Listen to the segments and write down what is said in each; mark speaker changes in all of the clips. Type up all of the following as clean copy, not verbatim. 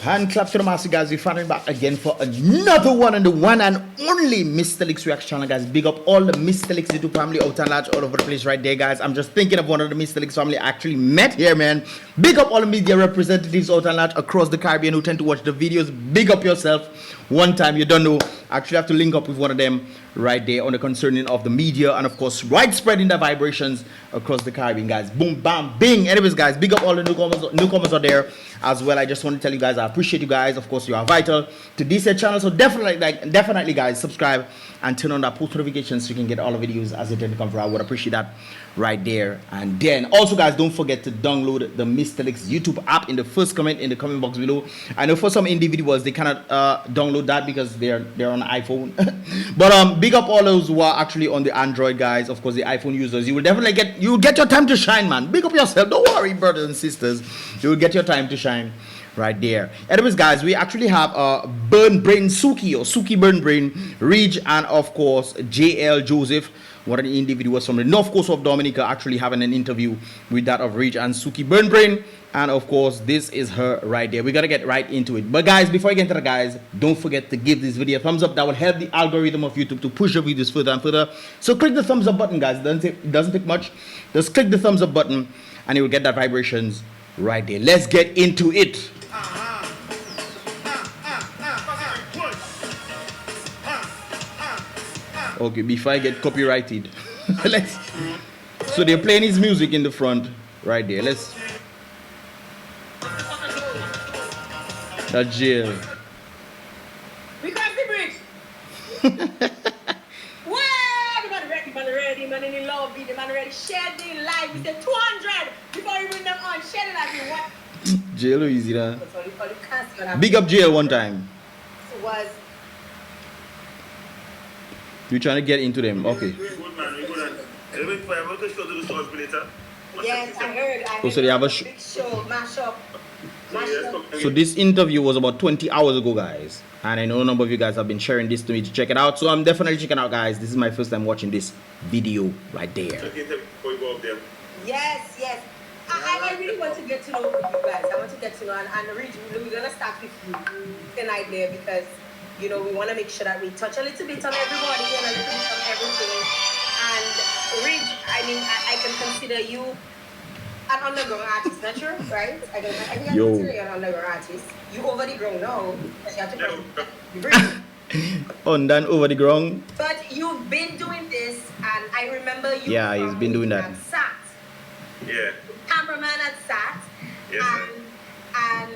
Speaker 1: Hand clap to the master, guys. We're finally back again for another one on the one and only Mystelics reaction channel, guys. Big up all the Mystelics YouTube family out and large all over the place right there, guys. I'm just thinking of one of the Mystelics family I actually met here, man. Big up all the media representatives out and large across the Caribbean who tend to watch the videos. Big up yourself. One time, you don't know, I actually have to link up with one of them right there on the concerning of the media and of course widespreading the vibrations across the Caribbean, guys. Boom, bam, bing. Anyways, guys, big up all the newcomers out there as well. I just want to tell you guys I appreciate you guys. Of course, you are vital to this channel, so definitely guys, subscribe and turn on that post notifications so you can get all the videos as they tend to come through. I would appreciate that right there. And then also, guys, don't forget to download the Mystelics YouTube app in the first comment in the comment box below. I know for some individuals they cannot download that because they're on iPhone, but big up all those who are actually on the Android, guys. Of course, the iPhone users, you will definitely get your time to shine, man. Big up yourself. Don't worry, brothers and sisters. You will get your time to shine right there. Anyways, guys, we actually have Burn Brain Sukie, or Sukie Burn Brain, Ridge, and of course JL Joseph, one of the individuals from the north coast of Dominica, actually having an interview with that of Ridge and Sukie Burn Brain. And of course, this is her right there. We gotta get right into it. But guys, before I get into that, guys, don't forget to give this video a thumbs up. That will help the algorithm of YouTube to push your videos further and further. So click the thumbs up button, guys. It doesn't take much. Just click the thumbs up button and you will get that vibrations right there. Let's get into it. Okay, before I get copyrighted, so they're playing his music in the front right there. That's jail.
Speaker 2: We cross the bridge. Wow, man ready, man in love, the man ready, share the live. We said 200 before we bring them on. Share the live. What?
Speaker 1: Jail easy, nah. Big up jail one time.
Speaker 2: Was
Speaker 1: you trying to get into them? Okay.
Speaker 2: Yes, I heard.
Speaker 1: Oh, so they have a
Speaker 2: big show, mash up.
Speaker 1: So this interview was about 20 hours ago, guys, and I know a number of you guys have been sharing this to me to check it out, so I'm definitely checking out, guys. This is my first time watching this video right there.
Speaker 2: Yes, yes. I really want to get to know you guys. I want to get to know, and Ridge, we're gonna start with you tonight there because you know we want to make sure that we touch a little bit on everybody and a little bit on everything. And Ridge, I mean, I can consider you an underground artist, not true, right? I can consider you an underground artist. You over the ground now. You have to
Speaker 1: on done over the ground.
Speaker 2: But you've been doing this, and I remember you.
Speaker 1: Yeah, he's been doing that.
Speaker 2: Sat.
Speaker 3: Yeah.
Speaker 2: Cameraman at Sat.
Speaker 3: Yes,
Speaker 2: and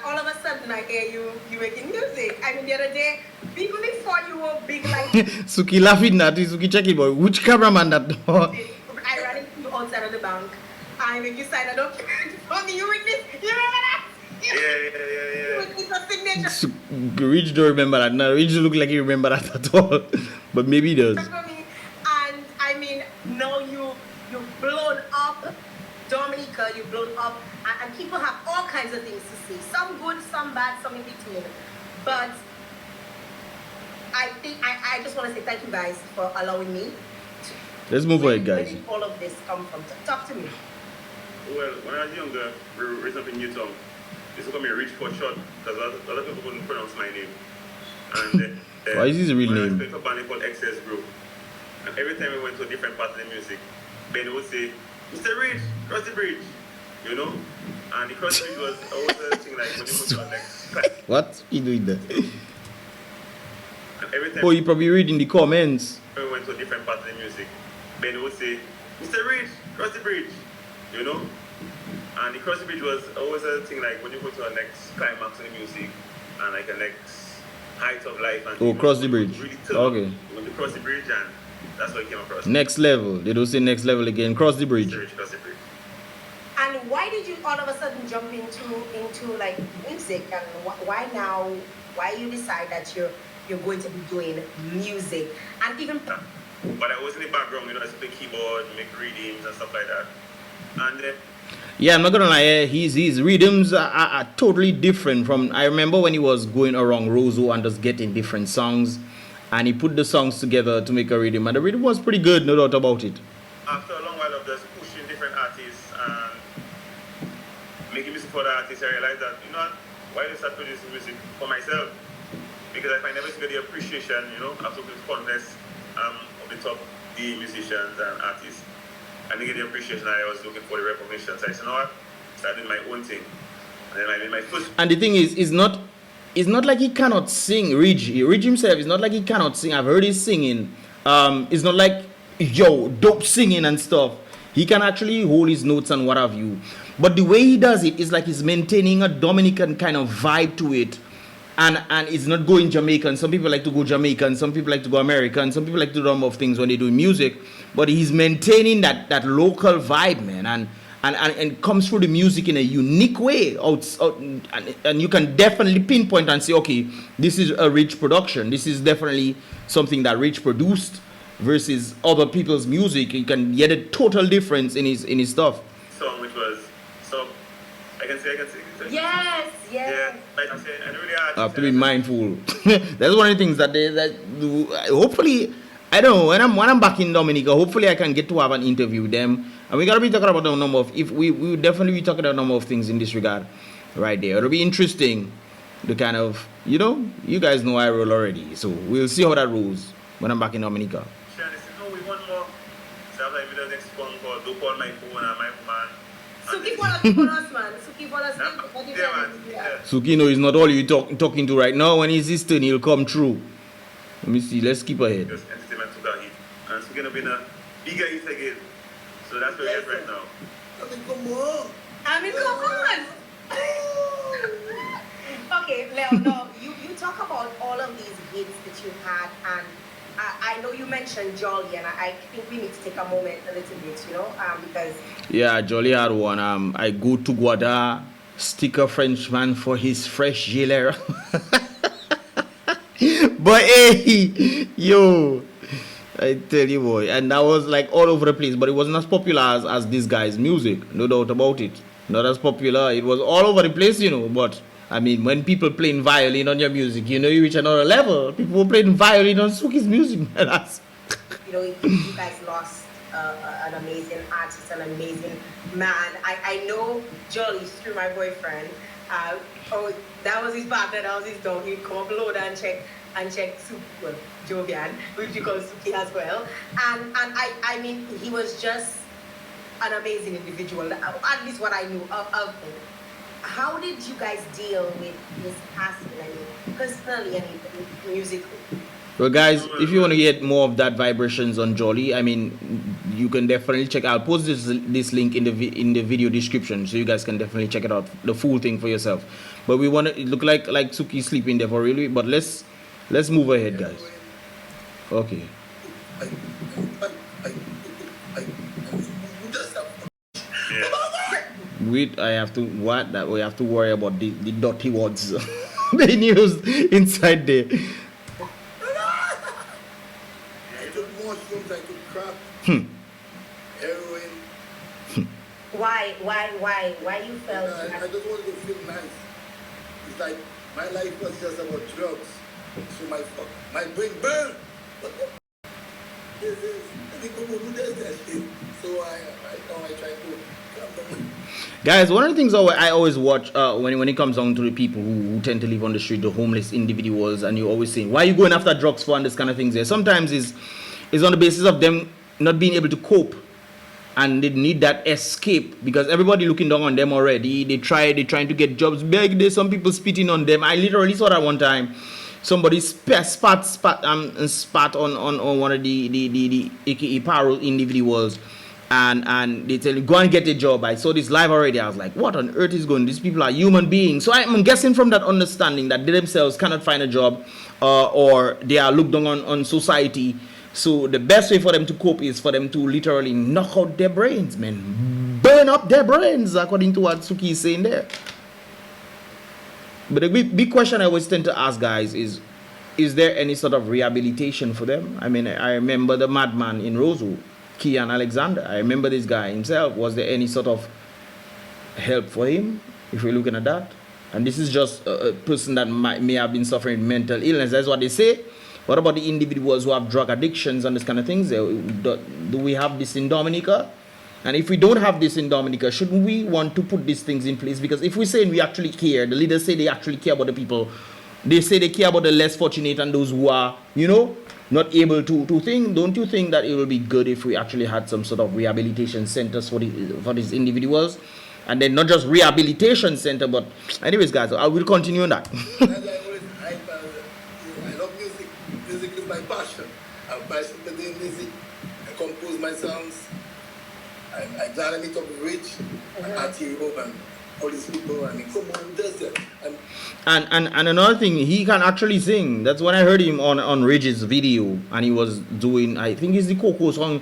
Speaker 2: all of a sudden I hear you making music. I mean, the other day, even before you were big like.
Speaker 1: Sukie laughing at it. Sukie checking, boy. Which cameraman that?
Speaker 2: I ran into you outside of the bank. I make you sign a document for me. You witness. You remember that?
Speaker 3: Yeah.
Speaker 2: Witness a signature.
Speaker 1: Ridge don't remember that. No, Ridge look like he remember that at all. But maybe he does.
Speaker 2: And I mean, now you've blown up Dominica, you've blown up, and people have all kinds of things to say. Some good, some bad, some in between. But I think I just want to say thank you guys for allowing me.
Speaker 1: Let's move ahead, guys.
Speaker 2: Where did all of this come from? Talk to me.
Speaker 3: Well, when I was younger, we were raised up in Newtown. This is called me Rich for short, because a lot of people couldn't pronounce my name. And
Speaker 1: why is his real name?
Speaker 3: I played for a band called Excess Group. And every time we went to a different part of the music, Ben would say, Mr. Rich, cross the bridge. You know? And the cross the bridge was always a thing like when you go to our next class.
Speaker 1: What? He doing that?
Speaker 3: And every time
Speaker 1: you probably read in the comments.
Speaker 3: we went to a different part of the music, Ben would say, Mr. Rich, cross the bridge. You know? And the cross the bridge was always a thing like when you go to a next climax in the music and like a next height of life. And
Speaker 1: cross the bridge.
Speaker 3: Really tough.
Speaker 1: Okay.
Speaker 3: When you cross the bridge, and that's what it came across.
Speaker 1: Next level. They don't say next level again. Cross the bridge.
Speaker 3: Cross the bridge.
Speaker 2: And why did you all of a sudden jump into like music? And why now? Why you decide that you're going to be doing music and even?
Speaker 3: But I was in the background, you know, I used to play keyboard, make readings and stuff like that. And
Speaker 1: yeah, I'm not gonna lie, his rhythms are totally different from. I remember when he was going around Roseau and just getting different songs, and he put the songs together to make a rhythm, and the rhythm was pretty good, no doubt about it.
Speaker 3: After a long while of just pushing different artists and making music for the artists, I realized that, you know, why did I start producing music for myself? Because I find never to get the appreciation, you know, after this contest of the top D musicians and artists. I didn't get the appreciation I was looking for, the recognition. So I said, you know what? Started doing my own thing. And then I made my first.
Speaker 1: And the thing is, it's not like he cannot sing. Ridge himself, it's not like he cannot sing. I've heard his singing. It's not like, yo, dope singing and stuff. He can actually hold his notes and what have you. But the way he does it is like he's maintaining a Dominican kind of vibe to it. And it's not going Jamaican. Some people like to go Jamaican. Some people like to go American. Some people like to do a number of things when they do music. But he's maintaining that local vibe, man. And comes through the music in a unique way. And you can definitely pinpoint and say, okay, this is a Rich production. This is definitely something that Rich produced versus other people's music. You can get a total difference in his stuff.
Speaker 3: Song which was so I can say.
Speaker 2: Yes.
Speaker 3: Yeah, like I said, I really
Speaker 1: I have to be mindful. That's one of the things that hopefully, I don't know, when I'm back in Dominica, hopefully I can get to have an interview with them. And we gotta be talking about a number of, if we will definitely be talking about a number of things in this regard right there. It'll be interesting to kind of, you know, you guys know I roll already. So we'll see how that rolls when I'm back in Dominica.
Speaker 3: No, we want more. So after I video next phone call, do call my phone and my man.
Speaker 2: Sukie for us, man. Sukie for us.
Speaker 3: Yeah.
Speaker 1: Sukie, no, it's not all you talking to right now. When he's his turn, he'll come through. Let me see. Let's keep ahead.
Speaker 3: Just entertainment took a hit. And it's going to be a bigger hit again. So that's where we're at right now.
Speaker 2: I mean, come on. Okay, Leo, no, you talk about all of these hits that you had, and I know you mentioned Jolly, and I think we need to take a moment a little bit, you know, because...
Speaker 1: Yeah, Jolly had one. I go to Guada, stick a Frenchman for his fresh gilet. But hey, yo, I tell you, boy, and that was like all over the place, but it wasn't as popular as this guy's music, no doubt about it. Not as popular. It was all over the place, you know, but I mean, when people playing violin on your music, you know, you reach another level. People were playing violin on Sukie's music.
Speaker 2: You know, you guys lost an amazing artist, an amazing man. I know Jolly through my boyfriend. That was his partner, that was his dog. He'd come up load and check Sukie, well, Jovian, which you call Sukie as well. And I mean, he was just an amazing individual, at least what I knew of him. How did you guys deal with his passing, I mean, personally and musically?
Speaker 1: Well, guys, if you want to get more of that vibrations on Jolly, I mean, you can definitely check. I'll post this link in the video description, so you guys can definitely check it out, the full thing for yourself. But we want to look like Sukie sleeping there for really. But let's move ahead, guys. Okay. Wait, I have to what? That we have to worry about the dirty words being used inside there.
Speaker 4: I took mushrooms, I took crack, heroin.
Speaker 2: Why you felt
Speaker 4: I just wanted to feel nice. It's like my life was just about drugs. So my brain burned. What the this is? I think who does that shit? So I try to calm down.
Speaker 1: Guys, one of the things I always watch when it comes down to the people who tend to live on the street, the homeless individuals, and you always say, why are you going after drugs for and this kind of things there? Sometimes it's on the basis of them not being able to cope, and they need that escape because everybody looking down on them already. They're trying to get jobs big. There's some people spitting on them. I literally saw that one time. Somebody spat on one of the AKA parole individuals. And they tell you, go and get a job. I saw this live already. I was like, what on earth is going? These people are human beings. So I'm guessing from that understanding that they themselves cannot find a job or they are looked down on society. So the best way for them to cope is for them to literally knock out their brains, man. Burn up their brains, according to what Sukie is saying there. But the big question I always tend to ask guys is there any sort of rehabilitation for them? I mean, I remember the madman in Rosewood, Kian Alexander. I remember this guy himself. Was there any sort of help for him, if we're looking at that? And this is just a person that may have been suffering mental illness. That's what they say. What about the individuals who have drug addictions and this kind of things? Do we have this in Dominica? And if we don't have this in Dominica, shouldn't we want to put these things in place? Because if we're saying we actually care, the leaders say they actually care about the people. They say they care about the less fortunate and those who are, you know, not able to think. Don't you think that it will be good if we actually had some sort of rehabilitation centers for these individuals? And then not just rehabilitation center, but anyways, guys, I will continue on that.
Speaker 4: I love music. Music is my passion. I'm passionate about doing music. I compose my songs. I'm glad I meet up with Rich and Atiro and all these people. I mean, come on, who does that?
Speaker 1: And another thing, he can actually sing. That's when I heard him on Ridge's video, and he was doing, I think it's the Coco song,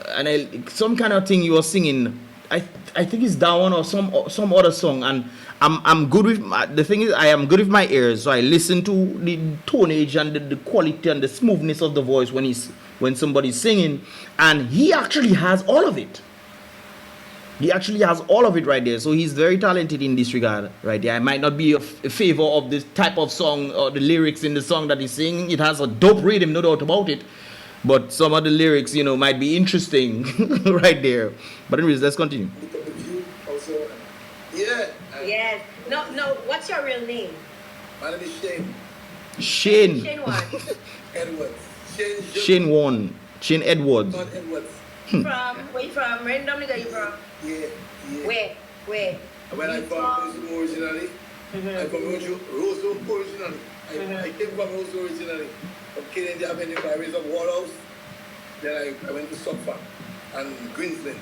Speaker 1: and some kind of thing he was singing. I think it's that one or some other song. And I'm good with the thing is I am good with my ears, so I listen to the tonnage and the quality and the smoothness of the voice when somebody's singing, and he actually has all of it. He actually has all of it right there. So he's very talented in this regard right there. I might not be a favor of this type of song or the lyrics in the song that he's singing. It has a dope rhythm, no doubt about it. But some of the lyrics, you know, might be interesting right there. But anyways, let's continue.
Speaker 4: Also, yeah.
Speaker 2: Yes. No. What's your real name?
Speaker 4: My name is Shane.
Speaker 1: Shane.
Speaker 2: Shane what?
Speaker 4: Edwards.
Speaker 1: Shane Edwards.
Speaker 4: Not Edwards.
Speaker 2: Where you from? Where in Dominica you from?
Speaker 4: Yeah.
Speaker 2: Where?
Speaker 4: When I'm from Roseau originally, I'm from Roseau originally. I came from Roseau originally. From Kennedy Avenue, I raised up Waterhouse. Then I went to Suffolk and Greensland.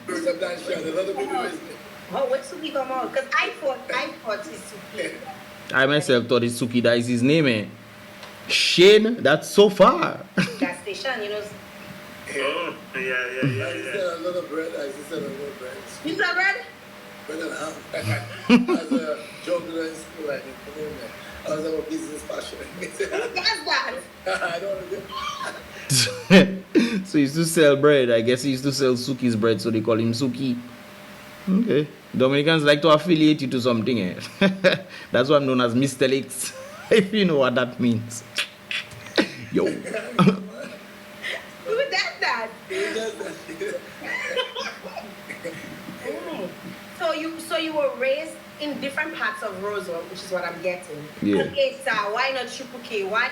Speaker 4: Birds of Blanchard, a lot of people raised me.
Speaker 2: Oh, what Sukie come out? Because I thought it's Sukie.
Speaker 1: I myself thought it's Sukie, that is his name, eh? Shane, that's so far.
Speaker 2: Gas station, you know.
Speaker 3: Oh, yeah.
Speaker 4: I used to sell a lot of bread.
Speaker 2: You sell bread?
Speaker 4: Bread and ham. As a juggler in school, I didn't come in there. I was about business passion.
Speaker 2: Who does that?
Speaker 4: I don't know.
Speaker 1: So he used to sell bread. I guess he used to sell Sukie's bread, so they call him Sukie. Okay. Dominicans like to affiliate you to something, eh? That's why I'm known as Mystelics, if you know what that means. Yo.
Speaker 2: Who does that? So you were raised in different parts of Roseau, which is what I'm getting.
Speaker 1: Yeah.
Speaker 2: Okay, sir, why not Chupuke? Why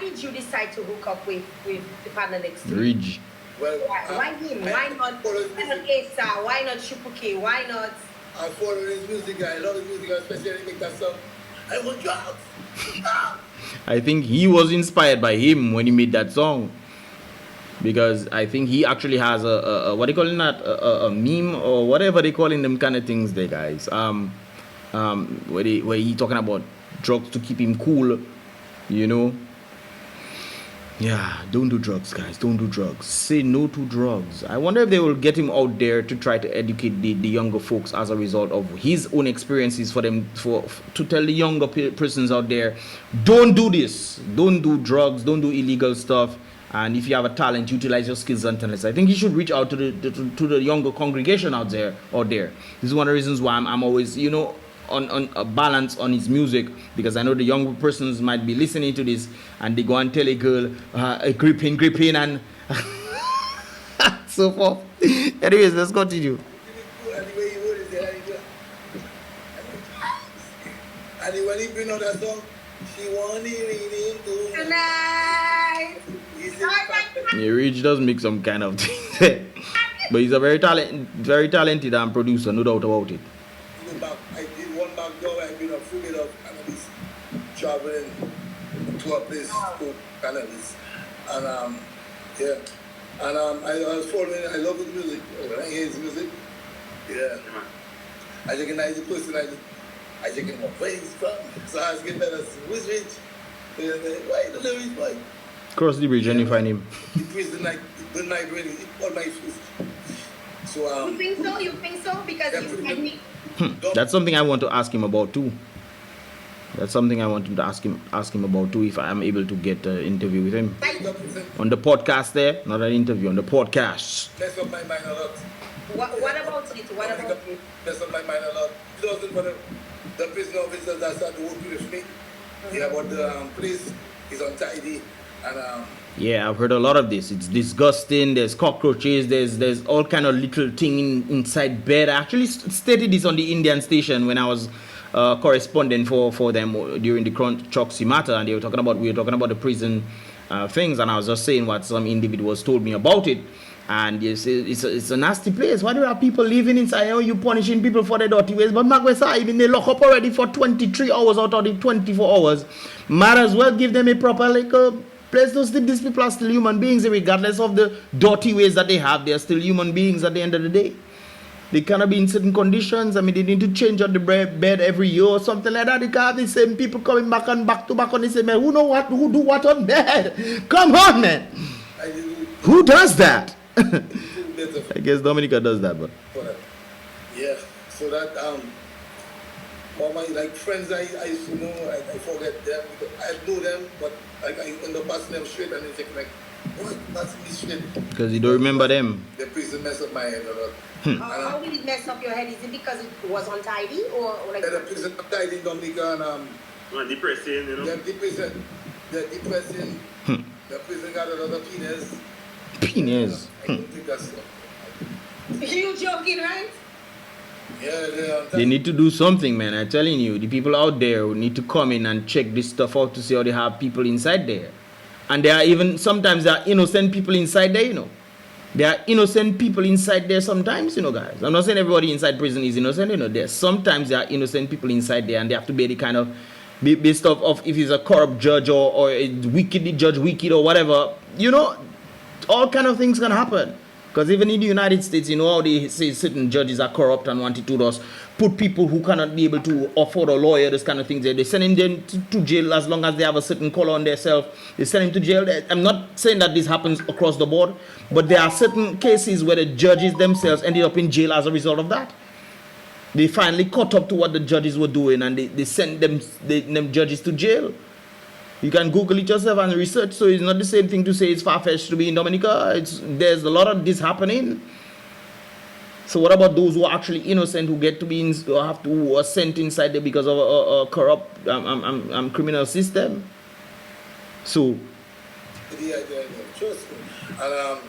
Speaker 2: did you decide to hook up with the partner next to you?
Speaker 1: Ridge.
Speaker 4: Well,
Speaker 2: Why him? Why not? Okay, sir, why not Chupuke? Why not?
Speaker 4: I follow his music. I love his music, especially make that song. I want drugs.
Speaker 1: I think he was inspired by him when he made that song, because I think he actually has a what they calling that, a meme or whatever they calling them kind of things there, guys. Where he talking about drugs to keep him cool, you know. Yeah, don't do drugs, guys. Don't do drugs. Say no to drugs. I wonder if they will get him out there to try to educate the younger folks as a result of his own experiences for them, to tell the younger persons out there, don't do this. Don't do drugs. Don't do illegal stuff. And if you have a talent, utilize your skills and talents. I think he should reach out to the younger congregation out there. This is one of the reasons why I'm always, you know, on a balance on his music, because I know the younger persons might be listening to this and they go and tell a girl, gripping and so forth. Anyways, let's continue.
Speaker 4: And when he bring out that song, she want it
Speaker 2: Tonight.
Speaker 1: Yeah, Rich does make some kind of thing. But he's a very talented and producer, no doubt about it.
Speaker 4: I did one back door. I've been a full bit of cannabis, traveling to a place called cannabis, and yeah, and I was following. I love his music. When I hear his music, yeah, I recognize the person. I recognize where he's from. So I was getting better. Who's Rich? Why the lyrics, boy?
Speaker 1: Cross the bridge and you find him.
Speaker 4: He plays the night really. All my fist. So
Speaker 2: You think so? Because
Speaker 4: yeah,
Speaker 2: you said me.
Speaker 1: That's something I want to ask him about too. That's something I want to ask him about too, if I am able to get an interview with him on the podcast there, not an interview, on the podcast.
Speaker 4: Mess up my mind a lot.
Speaker 2: What about it?
Speaker 4: Mess up my mind a lot. It wasn't for the prison officer that started working with me. Yeah, but the place is untidy. And
Speaker 1: Yeah, I've heard a lot of this. It's disgusting. There's cockroaches. There's all kind of little thing inside bed. I actually stated this on the Indian station when I was correspondent for them during the Choksi matter, and we were talking about the prison things, and I was just saying what some individuals told me about it. And it's a nasty place. Why do you have people living inside? You punishing people for their dirty ways, but Magwesa, even they lock up already for 23 hours out of the 24 hours. Might as well give them a proper place to sleep. These people are still human beings, regardless of the dirty ways that they have. They are still human beings at the end of the day. They cannot be in certain conditions. I mean, they need to change out the bed every year or something like that. They can't have the same people coming back to back on the same bed. Who do what on bed? Come on, man. Who does that? I guess Dominica does that, but
Speaker 4: yeah. So that all my friends I used to know, I forget them. I know them, but I end up passing them straight, and they think what? That's me straight.
Speaker 1: Because you don't remember them.
Speaker 4: The prison mess up my head a lot.
Speaker 2: How did it mess up your head? Is it because it was untidy or like?
Speaker 4: The prison untidy in Dominica and
Speaker 3: depressing, you know.
Speaker 4: The depressing. The prison got a lot of penis.
Speaker 1: Penis.
Speaker 4: I don't think that's stuff.
Speaker 2: You joking, right?
Speaker 4: Yeah,
Speaker 1: they need to do something, man. I'm telling you, the people out there who need to come in and check this stuff out to see how they have people inside there. And sometimes there are innocent people inside there, you know. There are innocent people inside there sometimes, you know, guys. I'm not saying everybody inside prison is innocent, you know. Sometimes there are innocent people inside there, and they have to be the kind of, based off if he's a corrupt judge or a wicked or whatever, you know. All kind of things can happen. Because even in the United States, you know how they say certain judges are corrupt and wanted to just put people who cannot be able to afford a lawyer, this kind of things. They send them to jail as long as they have a certain color on themselves. They send them to jail. I'm not saying that this happens across the board, but there are certain cases where the judges themselves ended up in jail as a result of that. They finally caught up to what the judges were doing, and they sent them judges to jail. You can Google it yourself and research, so it's not the same thing to say it's far-fetched to be in Dominica. There's a lot of this happening. So what about those who are actually innocent, who get to be who are sent inside there because of a corrupt criminal system? So
Speaker 4: Yeah, trust me. And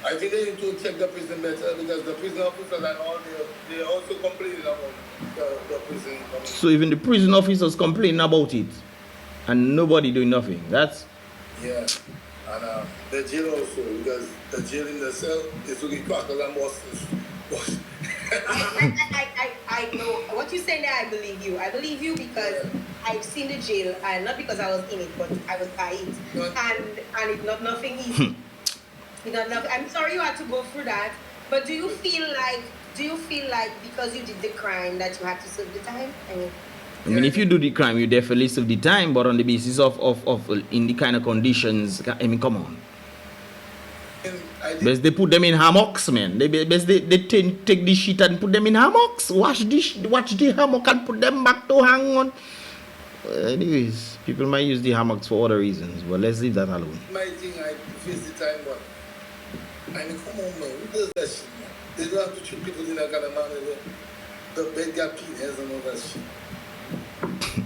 Speaker 4: I think they need to check the prison better, because the prison officers and all, they also complaining about the prison.
Speaker 1: So even the prison officers complaining about it, and nobody doing nothing. That's
Speaker 4: yeah. And the jail also, because the jail in the cell is really crackers and bosses.
Speaker 2: I know what you're saying there. I believe you. I believe you because I've seen the jail, and not because I was in it, but I was by it, and it's not nothing easy. I'm sorry you had to go through that, but do you feel like because you did the crime that you had to serve the time?
Speaker 1: I mean, if you do the crime, you definitely serve the time, but on the basis of in the kind of conditions, I mean, come on. Best they put them in hammocks, man. They take the shit and put them in hammocks. Watch the hammock and put them back to hang on. Anyways, people might use the hammocks for other reasons, but let's leave that alone.
Speaker 4: My thing, I face the time, but I mean, come on, man. Who does that shit, man? They don't have to treat people in that kind of manner. The bed got penis and all that shit.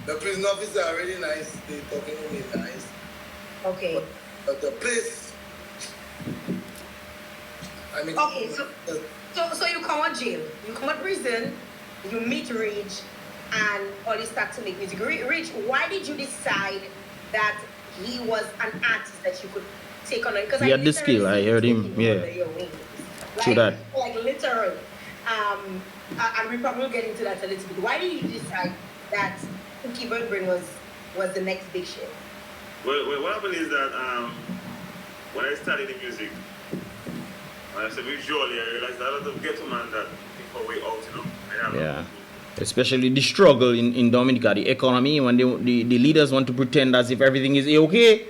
Speaker 4: The prison officers are really nice. They talking to me nice.
Speaker 2: Okay.
Speaker 4: But the place, I mean.
Speaker 2: Okay, so you come out jail, you come out prison, you meet Rich, and all you start to make music. Rich, why did you decide that he was an artist that you could take on? Because
Speaker 1: he had the skill. I heard him. Yeah.
Speaker 2: Like literally. And we probably will get into that a little bit. Why did you decide that Sukie was the next big shit?
Speaker 3: Well, what happened is that when I started the music, I said visually, I realized that a lot of ghetto man that think a way out, you know.
Speaker 1: Yeah. Especially the struggle in Dominica, the economy, when the leaders want to pretend as if everything is okay.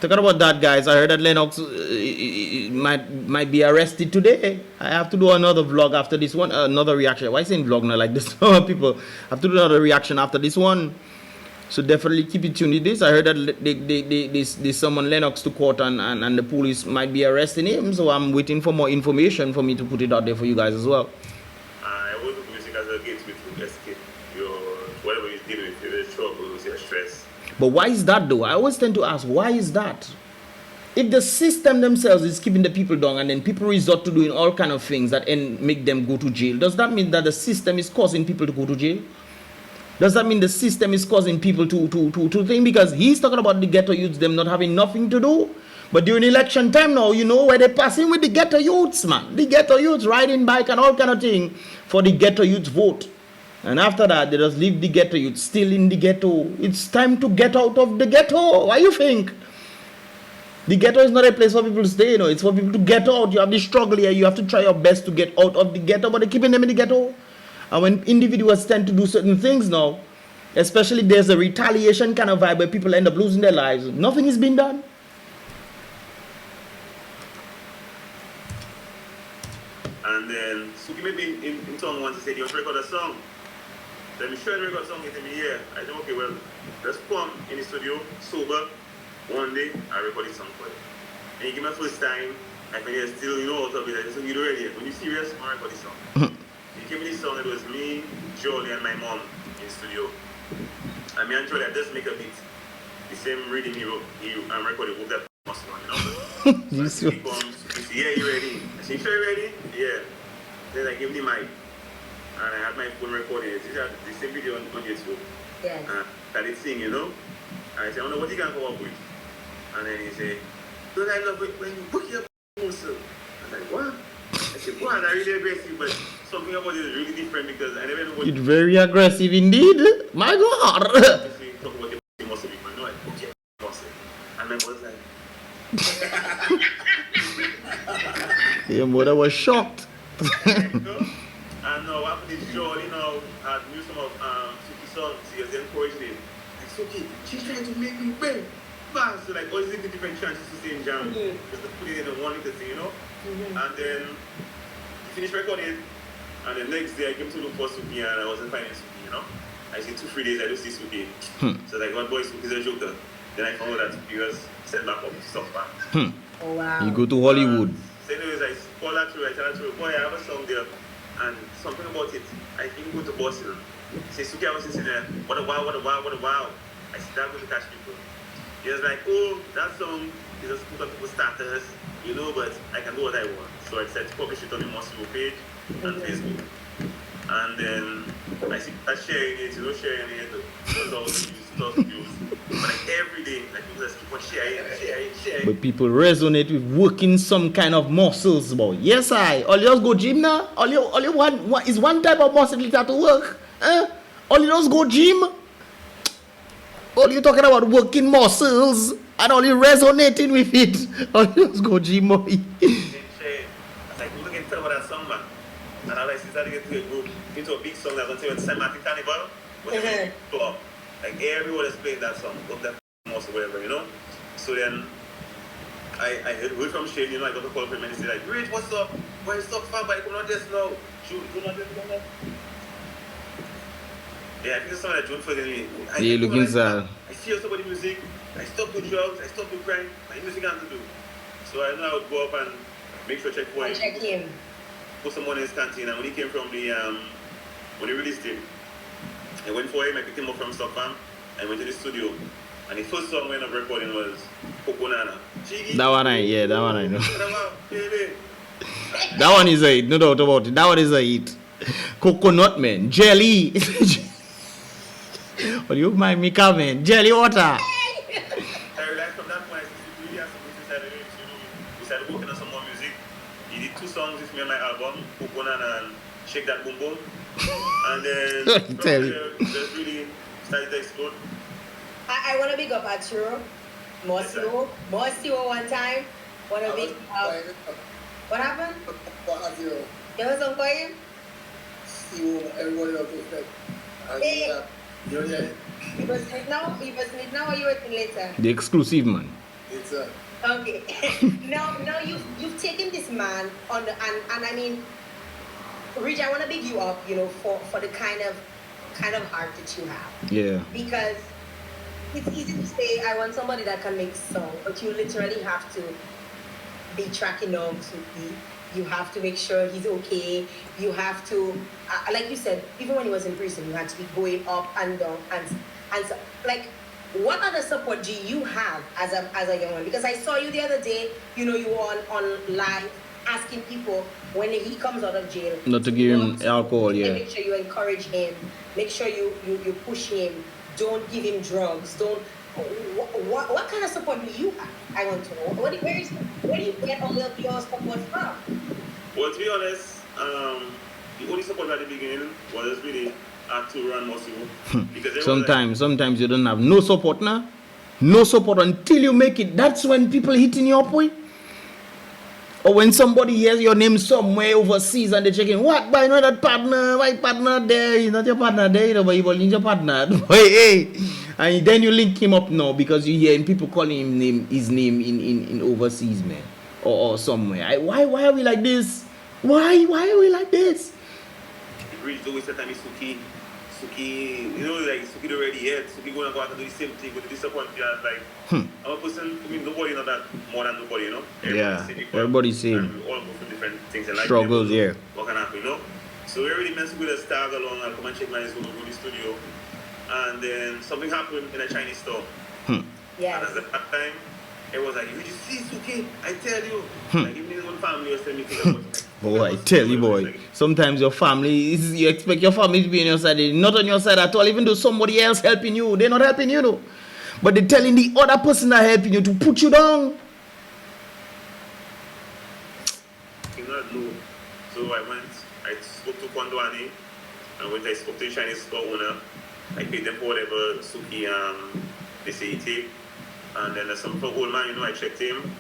Speaker 1: Talking about that, guys, I heard that Lennox might be arrested today. I have to do another vlog after this one, another reaction. Why saying vlog not like this? People have to do another reaction after this one. So definitely keep it tuned with this. I heard that they summon Lennox to court and the police might be arresting him. So I'm waiting for more information for me to put it out there for you guys as well.
Speaker 3: I was music as a gateway to escape your whatever you're dealing with, your troubles, your stress.
Speaker 1: But why is that though? I always tend to ask, why is that? If the system themselves is keeping the people down and then people resort to doing all kind of things that make them go to jail, does that mean that the system is causing people to go to jail? Does that mean the system is causing people to think? Because he's talking about the ghetto youths, them not having nothing to do. But during election time now, you know, where they passing with the ghetto youths, man. The ghetto youths riding bike and all kind of thing for the ghetto youths vote. And after that, they just leave the ghetto youths still in the ghetto. It's time to get out of the ghetto. Why you think? The ghetto is not a place for people to stay, you know. It's for people to get out. You have the struggle here. You have to try your best to get out of the ghetto, but they're keeping them in the ghetto. And when individuals tend to do certain things now, especially if there's a retaliation kind of vibe where people end up losing their lives, nothing is being done.
Speaker 3: And then Sukie maybe in town once he said, you want to record a song? Let me show you record a song. He said, yeah. I said, okay, well, let's come in the studio, sober. One day, I recorded song for you. And he gave me my first time, I think you're still, you know, out of it. I said, you ready? When you're serious, I record this song. He gave me this song, it was me, Jolie, and my mom in the studio. And me and Jolie, I just make a beat. The same rhythm I'm recording with that muscle on, you know? So he comes, he said, yeah, you ready? I said, sure you ready? Yeah. Then I gave him the mic. And I had my phone recording it. This is the same video on YouTube.
Speaker 2: Yes.
Speaker 3: And I started singing, you know? And I said, I don't know what you can come up with. And then he said, don't I love it when you book your muscle? I was like, what? I said, wow, that's really aggressive, but something about it is really different because I never know what
Speaker 1: It's very aggressive indeed. My God.
Speaker 3: you talk about your muscle before. No, I book your muscle. And my mother's like,
Speaker 1: Your mother was shocked.
Speaker 3: you know? And now after this show, you know, I knew some of Sukie's songs. He was encouraging him. Like, Sukie, she's trying to make me bend. So like all these different chances to sing jam, just to put it in one little thing, you know. And then he finished recording, and the next day I came to look for Sukie, and I wasn't finding Sukie, you know. I see 2-3 days I don't see Sukie. So like, what boy, Sukie's a joker. Then I found out that Sukie was sent back up to stuff.
Speaker 2: Oh wow.
Speaker 1: You go to Hollywood.
Speaker 3: So anyways, I called her through, I tell her through, boy, I have a song there, and something about it, I think go to Boston. Say, Sukie, I was sitting there, what a wow, what a wow, what a wow. I said, I'm going to catch people. He was like, oh, that song is just put on people's status, you know, but I can do what I want. So I decided to publish it on the Mystelics page on Facebook. And then I see people sharing it, you know, sharing it, lots of views. But like every day, like people just keep on sharing.
Speaker 1: But people resonate with working some kind of muscles, boy. Yes, all you just go gym now. All you want is one type of muscle that to work. All you just go gym. All you talking about working muscles and all you resonating with it. All you just go gym, boy.
Speaker 3: I like, look at that song, man. And I like, started to get to a group, into a big song that's going to be St. Martin Carnival. Like everyone is playing that song, of that muscle, whatever, you know. So then I heard from Shane, you know, I got a call from him and he said like, Rich, what's up? Why you stop far, but I come on this now. Shoot, do not do that. Yeah, I think it's something that June for me.
Speaker 1: Yeah, looking sad.
Speaker 3: I serious about the music. I stopped with drugs. I stopped with crime. My music has to do. So I know I would go up and make sure check for him.
Speaker 2: Check him.
Speaker 3: Put someone in his canteen. And when he came from the when he released him, I went for him. I picked him up from Stockholm. I went to the studio. And the first song we ended up recording was Coconana.
Speaker 1: That one I know. That one is a hit, no doubt about it. That one is a hit. Coconut, man. Jelly. Well, you mind me coming? Jelly water.
Speaker 3: I realized from that point, I really have something inside of it. We started working on some more music. He did 2 songs with me on my album, Coconut and Shake That Boom Boom. And then from there, just really started to explode.
Speaker 2: I want to big up Arturo. More slow one time. Want to big up. What happened? There was some for him?
Speaker 4: Everybody else was like,
Speaker 2: Hey.
Speaker 4: you know,
Speaker 2: You was late now or you working later?
Speaker 1: The exclusive man.
Speaker 4: it's
Speaker 2: Okay. now you've taken this man on the and I mean, Rich, I want to big you up, you know, for the kind of heart that you have.
Speaker 1: Yeah.
Speaker 2: Because it's easy to say I want somebody that can make songs, but you literally have to be tracking down Sukie, You have to make sure he's okay. You have to, like you said, even when he was in prison, you had to be going up and down and so, like, what other support do you have as a young man? Because I saw you the other day, you know, you were on live asking people when he comes out of jail
Speaker 1: Not to give him alcohol, yeah.
Speaker 2: Make sure you encourage him. Make sure you push him. Don't give him drugs. Don't. What kind of support do you have? I want to know. Where do you get all of your support from?
Speaker 3: Well, to be honest, the only support at the beginning was really Arturo and Mosimo. Because
Speaker 1: Sometimes you don't have no support now. No support until you make it. That's when people hitting you up with. Or when somebody hears your name somewhere overseas and they're checking, what, but you know that partner, my partner there, he's not your partner there, you know, but he's your partner. Hey. And then you link him up now because you hear people calling his name in overseas, man. Or somewhere. Why are we like this? Why are we like this?
Speaker 3: It reached always the time is Sukie, you know, like Sukie already here. Sukie going to go out and do the same thing with the disappointment. Like, I'm a person, I mean, nobody know that more than nobody, you know?
Speaker 1: Everybody's same.
Speaker 3: And we all go through different things in life.
Speaker 1: Struggles, yeah.
Speaker 3: What can happen, you know? So we already meant to go to start along and come and check my zone, go to the studio. And then something happened in a Chinese store.
Speaker 2: Yeah.
Speaker 3: And at that time, it was like, you see, Sukie, I tell you. Like, even his own family was telling me things about
Speaker 1: Boy, I tell you, boy. Sometimes your family, you expect your family to be on your side. They're not on your side at all. Even though somebody else helping you, they're not helping you, though. But they're telling the other person that helping you to put you down.
Speaker 3: So I spoke to Kondwani, and when I spoke to the Chinese store owner, I paid them for whatever Sukie they say he take. And then some old man, you know, I checked him.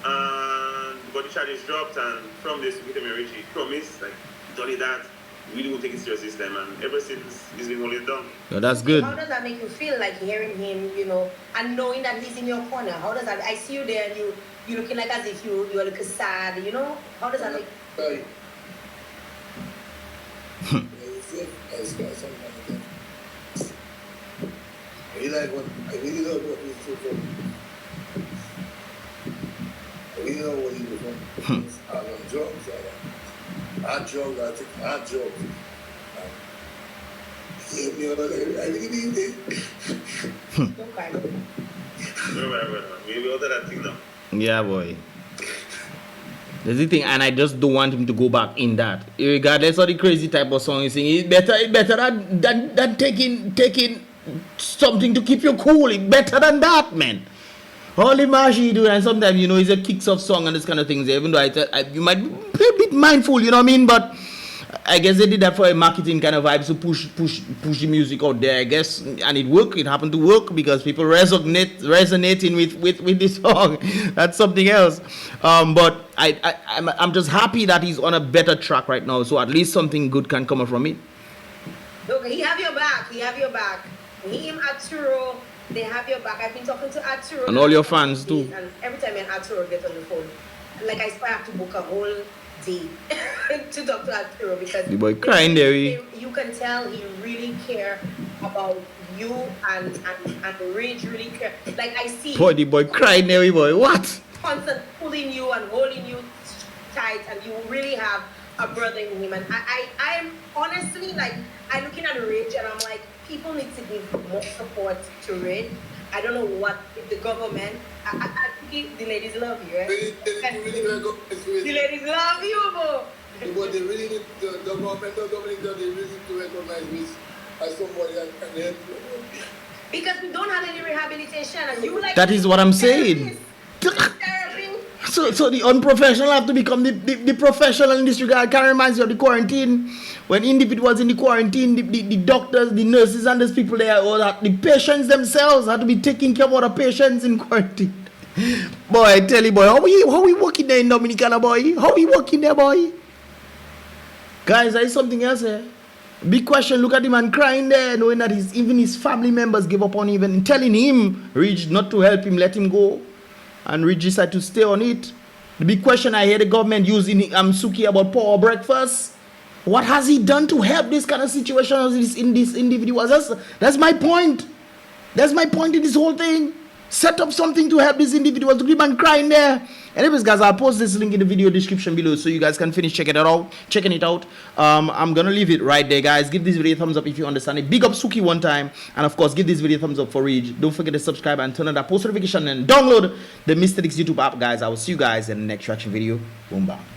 Speaker 3: And body charges dropped, and from this, we came Richie promised, like, only that, we really won't take it serious this time, and ever since, he's been holding it down.
Speaker 1: No, that's good.
Speaker 2: How does that make you feel, like hearing him, you know, and knowing that he's in your corner? How does that, I see you there and you looking like as if you're looking sad, you know? How does that make
Speaker 4: Right. I really love what he's doing. I really know what he's doing. I'm on drugs. I take hard drugs. I really need it.
Speaker 2: okay?
Speaker 3: Maybe all that thing now.
Speaker 1: Yeah, boy. That's the thing, and I just don't want him to go back in that. Regardless of the crazy type of song he's singing, it's better than taking something to keep you cool. It's better than that, man. All the mash you do, and sometimes, you know, it's a kicks off song and this kind of things. Even though you might be a bit mindful, you know what I mean? But I guess they did that for a marketing kind of vibe to push the music out there, I guess, and it worked. It happened to work because people resonating with this song. That's something else. But I'm just happy that he's on a better track right now, so at least something good can come from it.
Speaker 2: Look, he have your back. Him, Arturo, they have your back. I've been talking to Arturo.
Speaker 1: And all your fans too.
Speaker 2: And every time Arturo gets on the phone, like I have to book a whole day to talk to Arturo because
Speaker 1: the boy crying there.
Speaker 2: You can tell he really care about you and Rage really care. Like I see.
Speaker 1: Boy, the boy crying there, boy. What?
Speaker 2: Constant pulling you and holding you tight, and you really have a brother in him. And I'm honestly like, I'm looking at Rage and I'm like, people need to give more support to Red. I don't know what if the government. I think the ladies love you, right? The ladies love you, bro.
Speaker 4: But they really need the government of Dominica. They really need to recognize me as somebody that can help you.
Speaker 2: Because we don't have any rehabilitation, and you like.
Speaker 1: That is what I'm saying. So the unprofessional have to become the professional in this regard. Can remind you of the quarantine. When individuals in the quarantine, the doctors, the nurses, and those people there, all that, the patients themselves had to be taking care of other patients in quarantine. Boy, I tell you, boy, how we working there in Dominica, boy? How we working there, boy? Guys, there is something else here. Big question. Look at him and crying there, knowing that even his family members give up on him, and telling him, Rich, not to help him, let him go. And Rich decided to stay on it. The big question I hear the government using Sukie about poor breakfast. What has he done to help this kind of situation in this individual? That's my point. That's my point in this whole thing. set up something to help these individuals to keep on crying there. Anyways, guys, I'll post this link in the video description below so you guys can finish checking it out. I'm gonna leave it right there, guys. Give this video a thumbs up if you understand it. Big up Sukie one time, and of course, give this video a thumbs up for Reed. Don't forget to subscribe and turn on that post notification and download the Mystelics YouTube app, guys. I will see you guys in the next reaction video. Boom, bam.